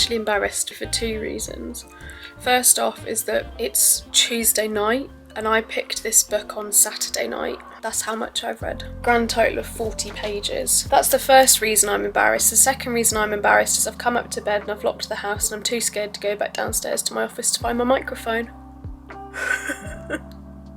actually embarrassed for 2 reasons. First off is that it's Tuesday night and I picked this book on Saturday night. That's how much I've read. Grand total of 40 pages. That's the first reason I'm embarrassed. The second reason I'm embarrassed is I've come up to bed and I've locked the house and I'm too scared to go back downstairs to my office to find my microphone.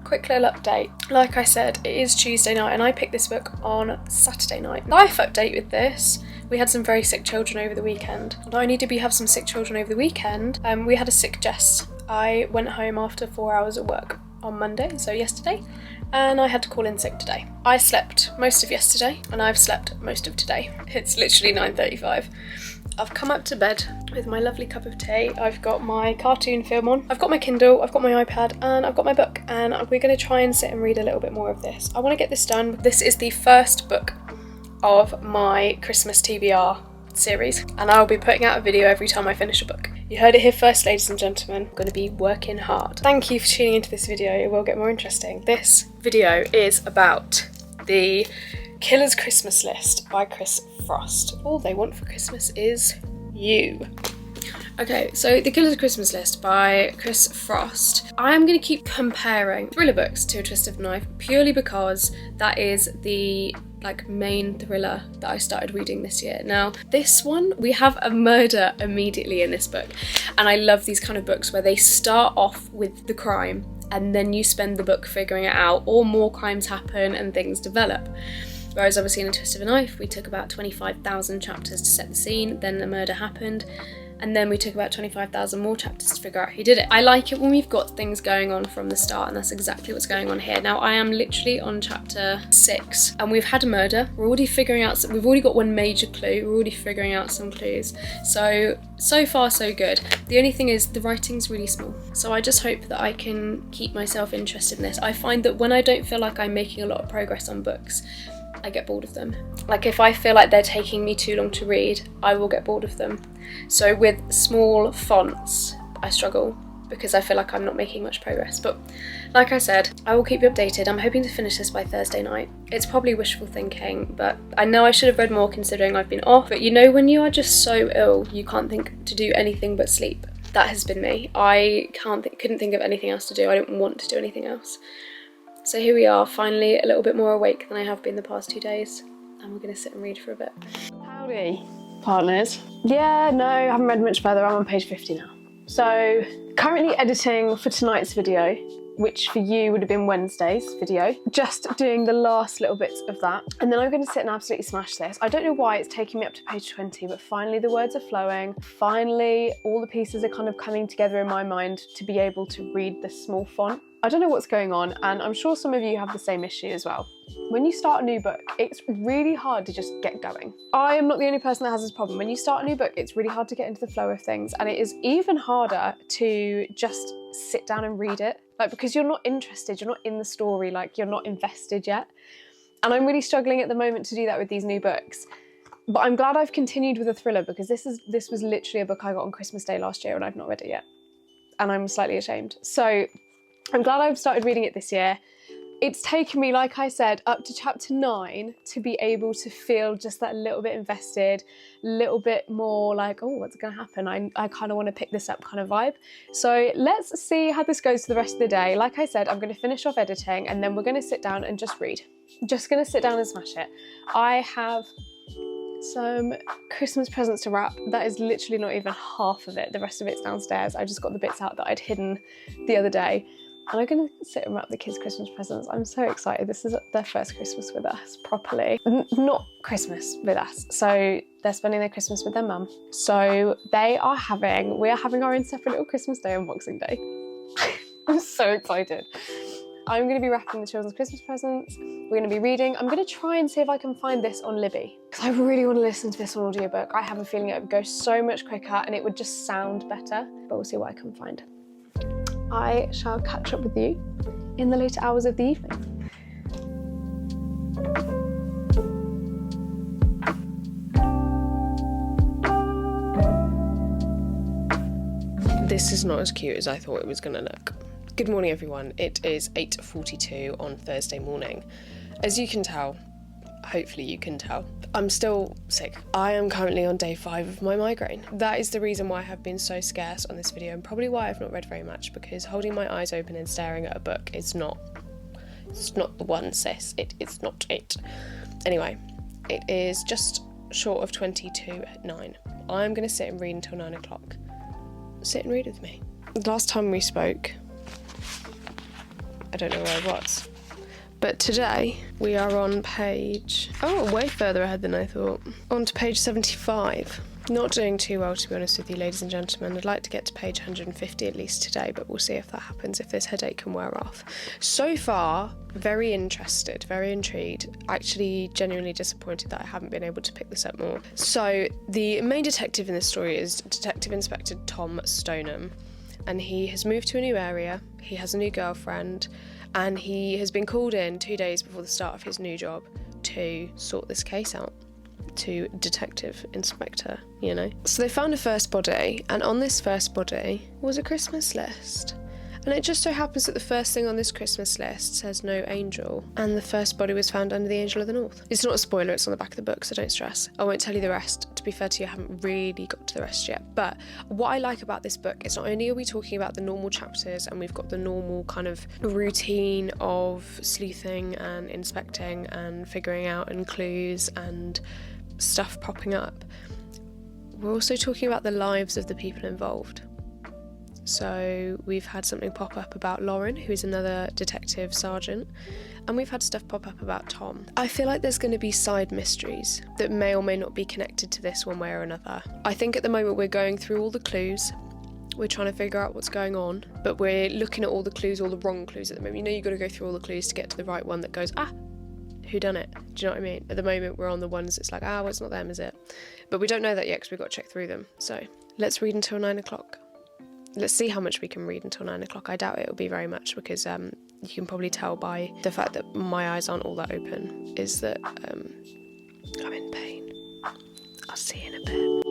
Quick little update. Like I said, it is Tuesday night and I picked this book on Saturday night. Life update with this. We had some very sick children over the weekend. Not only did we have some sick children over the weekend, we had a sick Jess. I went home after 4 hours of work on Monday, so yesterday, and I had to call in sick today. I slept most of yesterday and I've slept most of today. It's literally 9:35. I've come up to bed with my lovely cup of tea. I've got my cartoon film on. I've got my Kindle, I've got my iPad, and I've got my book, and we're going to try and sit and read a little bit more of this. I want to get this done. This is the first book of my Christmas TBR series, and I'll be putting out a video every time I finish a book. You heard it here first, ladies and gentlemen. I'm going to be working hard. Thank you for tuning into this video. It will get more interesting. This video is about the Killer's Christmas List by Chris Frost. All they want for Christmas is you. Okay, so The Killer's Christmas List by Chris Frost. I am going to keep comparing thriller books to A Twist of the Knife purely because that is the main thriller that I started reading this year. Now, this one, we have a murder immediately in this book, and I love these kind of books where they start off with the crime and then you spend the book figuring it out, or more crimes happen and things develop. Whereas obviously in A Twist of a Knife, we took about 25,000 chapters to set the scene, then the murder happened, and then we took about 25,000 more chapters to figure out who did it. I like it when we've got things going on from the start, and that's exactly what's going on here. Now, I am literally on chapter 6, and we've had a murder. We're already figuring out, we've already got one major clue. We're already figuring out some clues. So far so good. The only thing is the writing's really small. So I just hope that I can keep myself interested in this. I find that when I don't feel like I'm making a lot of progress on books, I get bored of them. Like, if I feel like they're taking me too long to read, I will get bored of them. So with small fonts, I struggle because I feel like I'm not making much progress. But like I said, I will keep you updated. I'm hoping to finish this by Thursday night. It's probably wishful thinking, but I know I should have read more considering I've been off. But you know, when you are just so ill, you can't think to do anything but sleep. That has been me. I couldn't think of anything else to do. I don't want to do anything else. So here we are, finally a little bit more awake than I have been the past 2 days, and we're going to sit and read for a bit. Howdy, partners. Yeah, no, I haven't read much further. I'm on page 50 now. So, currently editing for tonight's video, which for you would have been Wednesday's video. Just doing the last little bits of that. And then I'm going to sit and absolutely smash this. I don't know why it's taking me up to page 20, but finally the words are flowing. Finally, all the pieces are kind of coming together in my mind to be able to read this small font. I don't know what's going on, and I'm sure some of you have the same issue as well. When you start a new book, it's really hard to just get going. I am not the only person that has this problem. When you start a new book, it's really hard to get into the flow of things, and it is even harder to just sit down and read it. Because you're not interested, you're not in the story, you're not invested yet. And I'm really struggling at the moment to do that with these new books. But I'm glad I've continued with a thriller, because this was literally a book I got on Christmas Day last year and I've not read it yet. And I'm slightly ashamed. So I'm glad I've started reading it this year. It's taken me, like I said, up to chapter 9 to be able to feel just that little bit invested, a little bit more like, oh, what's going to happen? I kind of want to pick this up kind of vibe. So let's see how this goes for the rest of the day. Like I said, I'm going to finish off editing and then we're going to sit down and just read. Just going to sit down and smash it. I have some Christmas presents to wrap. That is literally not even half of it. The rest of it's downstairs. I just got the bits out that I'd hidden the other day. And I'm going to sit and wrap the kids' Christmas presents. I'm so excited. This is their first Christmas with us, properly. Not Christmas with us. So they're spending their Christmas with their mum. So we are having our own separate little Christmas day on Boxing Day. I'm so excited. I'm going to be wrapping the children's Christmas presents. We're going to be reading. I'm going to try and see if I can find this on Libby, because I really want to listen to this on audiobook. I have a feeling it would go so much quicker and it would just sound better, but we'll see what I can find. I shall catch up with you in the later hours of the evening. This is not as cute as I thought it was going to look. Good morning, everyone. It is 8:42 on Thursday morning. As you can tell, hopefully you can tell. I'm still sick. I am currently on day 5 of my migraine. That is the reason why I have been so scarce on this video, and probably why I've not read very much, because holding my eyes open and staring at a book is not, it's not the one, sis. It's not it. Anyway, it is just short of 22 at 9. I'm gonna sit and read until 9 o'clock. Sit and read with me. Last time we spoke, I don't know where I was. But today, we are on page... oh, way further ahead than I thought. On to page 75. Not doing too well, to be honest with you, ladies and gentlemen. I'd like to get to page 150 at least today, but we'll see if that happens, if this headache can wear off. So far, very interested, very intrigued. Actually, genuinely disappointed that I haven't been able to pick this up more. So, the main detective in this story is Detective Inspector Tom Stoneham, and he has moved to a new area, he has a new girlfriend, and he has been called in 2 days before the start of his new job to sort this case out. To Detective Inspector, you know. So they found a first body, and on this first body was a Christmas list. And it just so happens that the first thing on this Christmas list says no angel, and the first body was found under the Angel of the North. It's not a spoiler, it's on the back of the book, so don't stress. I won't tell you the rest. To be fair to you, I haven't really got to the rest yet. But what I like about this book is not only are we talking about the normal chapters, and we've got the normal kind of routine of sleuthing and inspecting and figuring out and clues and stuff popping up, we're also talking about the lives of the people involved. So we've had something pop up about Lauren, who is another detective sergeant, and we've had stuff pop up about Tom. I feel like there's going to be side mysteries that may or may not be connected to this one way or another. I think at the moment we're going through all the clues, we're trying to figure out what's going on, but we're looking at all the clues, all the wrong clues at the moment. You know, you've got to go through all the clues to get to the right one that goes, who done it? Do you know what I mean? At the moment we're on the ones that's like, well, it's not them, is it? But we don't know that yet because we've got to check through them. So let's read until 9 o'clock. Let's see how much we can read until 9 o'clock. I doubt it'll be very much because you can probably tell by the fact that my eyes aren't all that open, is that I'm in pain. I'll see you in a bit.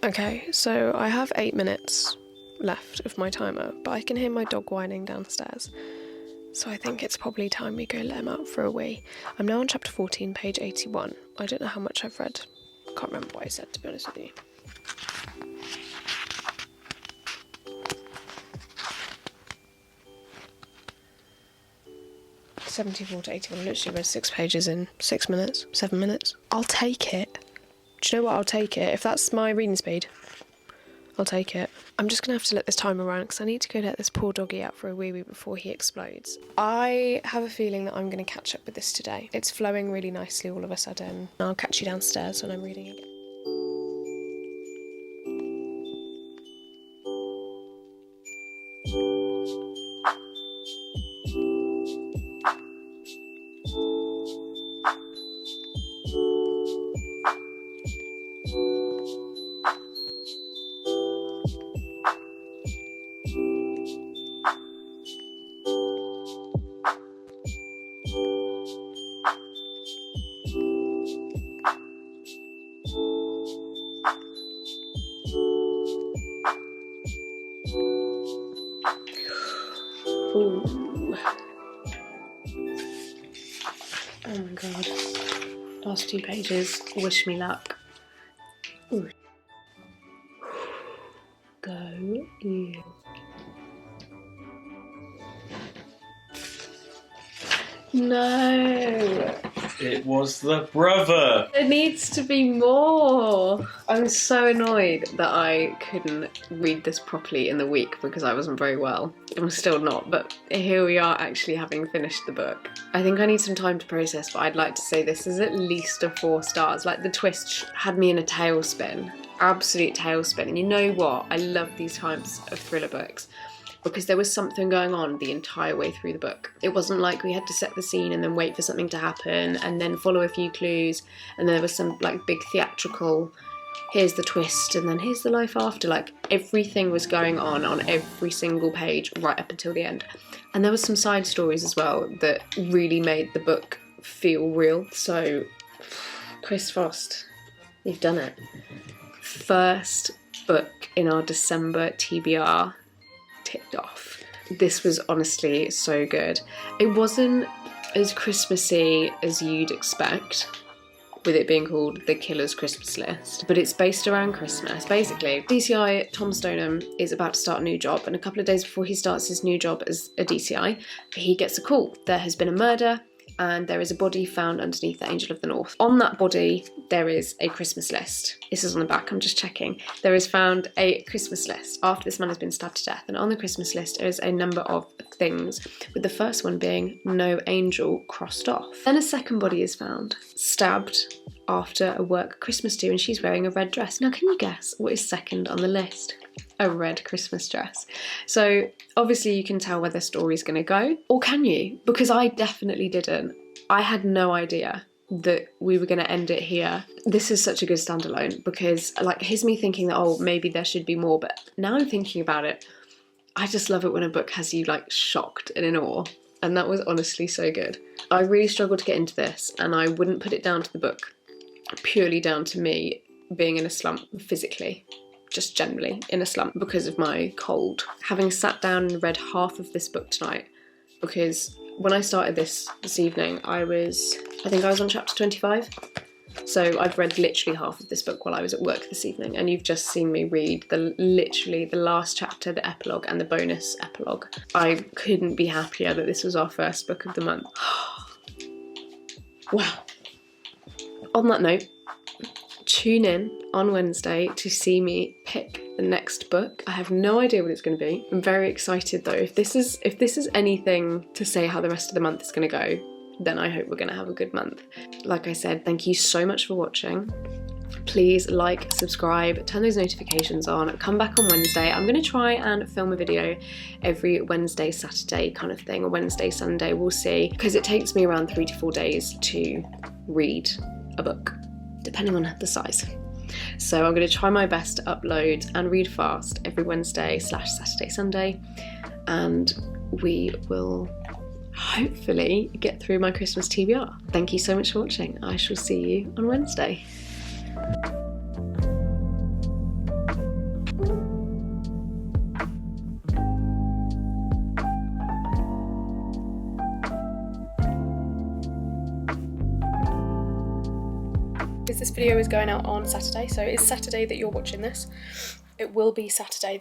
Okay, so I have 8 minutes left of my timer, but I can hear my dog whining downstairs. So I think it's probably time we go let him out for a wee. I'm now on chapter 14, page 81. I don't know how much I've read. I can't remember what I said, to be honest with you. $74 to 81. I literally read 6 pages in 6 minutes, 7 minutes. I'll take it. Do you know what? I'll take it. If that's my reading speed, I'll take it. I'm just going to have to let this timer run because I need to go let this poor doggy out for a wee-wee before he explodes. I have a feeling that I'm going to catch up with this today. It's flowing really nicely all of a sudden. I'll catch you downstairs when I'm reading again. Ooh. Oh my god. Last 2 pages. Wish me luck. Ooh. Go you. No. It was the brother. There needs to be more. I'm so annoyed that I couldn't read this properly in the week because I wasn't very well. I'm still not, but here we are actually having finished the book. I think I need some time to process, but I'd like to say this is at least a 4 stars. Like, the twist had me in a tailspin. Absolute tailspin. And you know what? I love these types of thriller books, because there was something going on the entire way through the book. It wasn't like we had to set the scene and then wait for something to happen and then follow a few clues and then there was some like big theatrical, here's the twist and then here's the life after. Like, everything was going on every single page right up until the end. And there was some side stories as well that really made the book feel real. So, Chris Frost, you've done it. First book in our December TBR ticked off. This was honestly so good. It wasn't as Christmassy as you'd expect, with it being called The Killer's Christmas List, but it's based around Christmas. Basically, DCI Tom Stoneham is about to start a new job, and a couple of days before he starts his new job as a DCI, he gets a call. There has been a murder, and there is a body found underneath the Angel of the North. On that body, there is a Christmas list. This is on the back, I'm just checking. There is found a Christmas list after this man has been stabbed to death, and on the Christmas list there is a number of things, with the first one being no angel crossed off. Then a second body is found, stabbed after a work Christmas do, and she's wearing a red dress. Now can you guess what is second on the list? A red Christmas dress. So obviously you can tell where the story's going to go, or can you? Because I definitely didn't. I had no idea that we were going to end it here. This is such a good standalone, because like, here's me thinking that, oh, maybe there should be more, but now I'm thinking about it, I just love it when a book has you like shocked and in awe, and that was honestly so good. I really struggled to get into this, and I wouldn't put it down to the book, purely down to me being in a slump physically, just generally in a slump because of my cold. Having sat down and read half of this book tonight, because when I started this evening, I think I was on chapter 25. So I've read literally half of this book while I was at work this evening, and you've just seen me read literally the last chapter, the epilogue, and the bonus epilogue. I couldn't be happier that this was our first book of the month. Wow. On that note, tune in on Wednesday to see me pick the next book. I have no idea what it's going to be. I'm very excited though. If this is anything to say how the rest of the month is going to go, then I hope we're going to have a good month. Like I said, thank you so much for watching. Please like, subscribe, turn those notifications on, come back on Wednesday. I'm going to try and film a video every Wednesday, Saturday kind of thing, or Wednesday, Sunday, we'll see, because it takes me around 3 to 4 days to read a book, depending on the size. So I'm going to try my best to upload and read fast every Wednesday / Saturday, Sunday, and we will hopefully get through my Christmas TBR. Thank you so much for watching. I shall see you on Wednesday. This video is going out on Saturday, so it's Saturday that you're watching this. It will be Saturday